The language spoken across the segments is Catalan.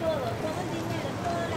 Todo el dinero, toda la...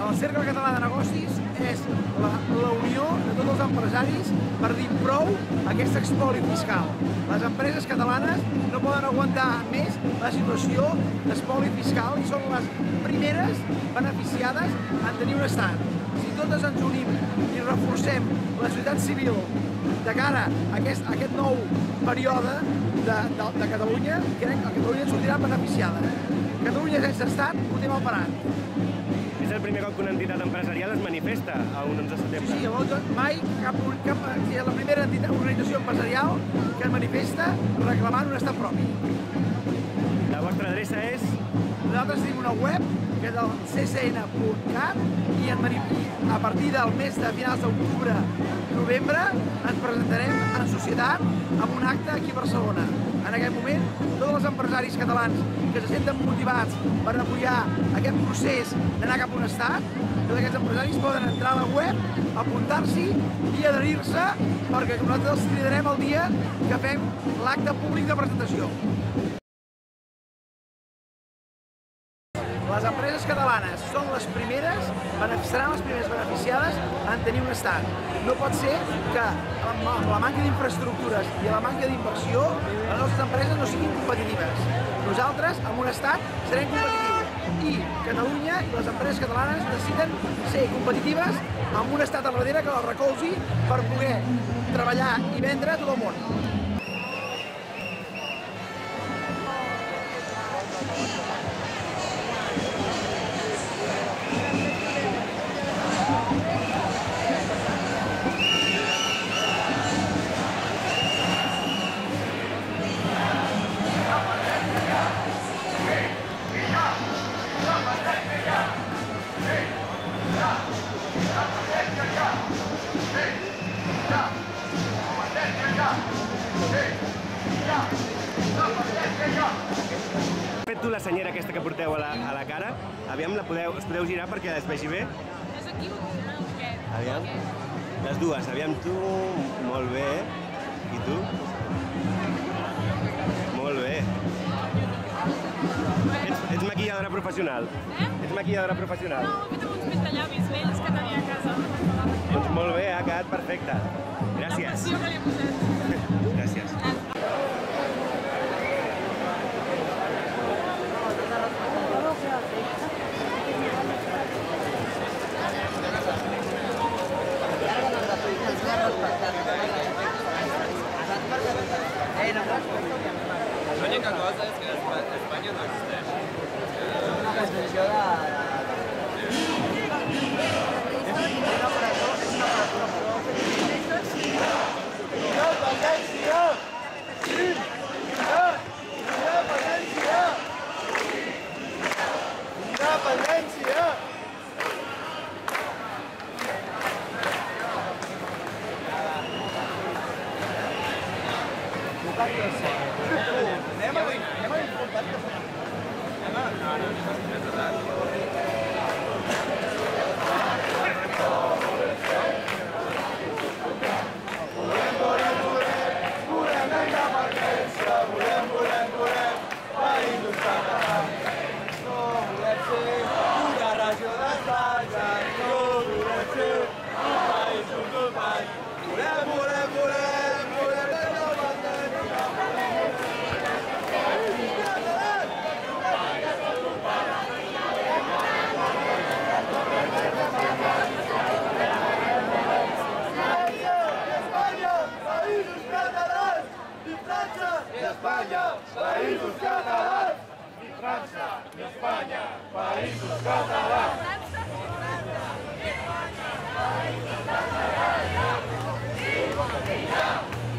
El Cercle Català de Negocis és la unió de tots els empresaris per dir prou a aquest espoli fiscal. Les empreses catalanes no poden aguantar més la situació d'espoli fiscal i són les primeres beneficiades en tenir un estat. Si totes ens unim i reforcem la societat civil de cara a aquest nou període de Catalunya, crec que Catalunya en sortirà beneficiada. Catalunya sense estat ho té mal parat. És el primer cop que una entitat empresarial es manifesta a un 11 de setembre. Sí, mai és la primera organització empresarial que es manifesta reclamant un estat propi. La vostra adreça és? Nosaltres tenim una web que és el ccn.cat i a partir del mes de finals d'octubre-novembre ens presentarem en societat amb un acte aquí a Barcelona. En aquest moment, tots els empresaris catalans que se senten motivats per apoyar aquest procés d'anar cap a un estat, tots aquests empresaris poden entrar a la web, apuntar-s'hi i adherir-se perquè nosaltres els cridarem el dia que fem l'acte públic de presentació. Les empreses catalanes són les primeres, seran les primeres beneficiades en tenir un estat. No pot ser que amb la manca d'infraestructures i la manca d'inversió les nostres empreses no siguin competitives. Nosaltres, amb un estat, serem competitius i Catalunya i les empreses catalanes necessiten ser competitives amb un estat al darrere que les recolzi per poder treballar i vendre a tot el món. Yeah. fet tu la senyera aquesta que porteu a la cara? Aviam, us podeu girar perquè es vegi bé? És aquí o què? Aviam. Les dues, aviam tu, molt bé. I tu? Molt bé. Ets maquilladora professional? Ets maquilladora professional? No, he fet uns pintallavis vells que tenia a casa. Doncs molt bé, ha quedat perfecte. Gràcies. La passió que li he posat. Gràcies. L'única cosa és que a Espanya no existeix.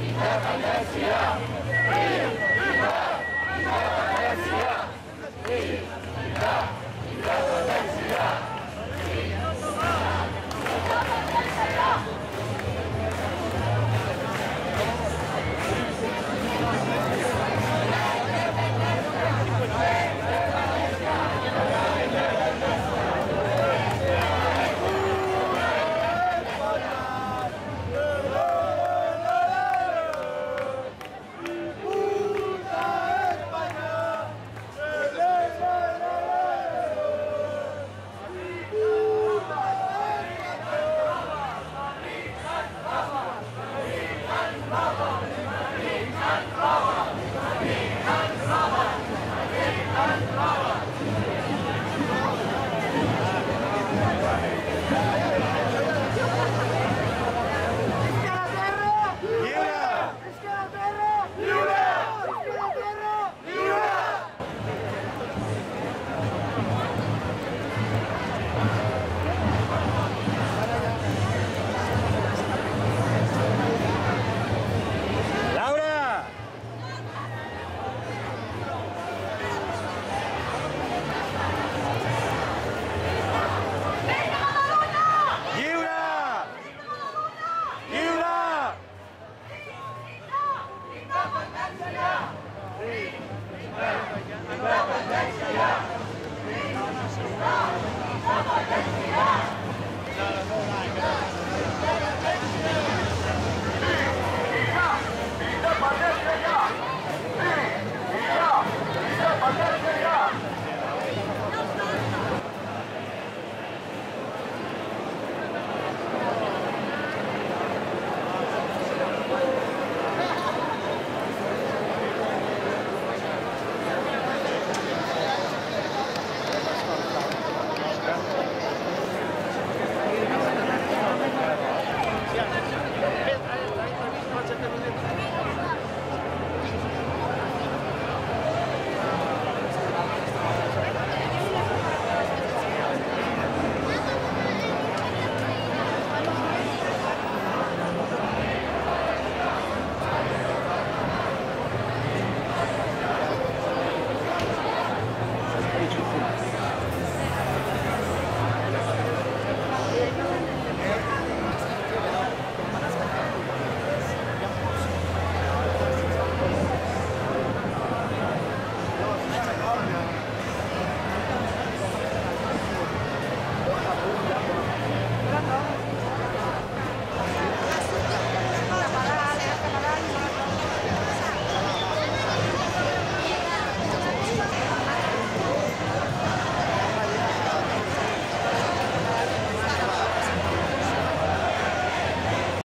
Independència!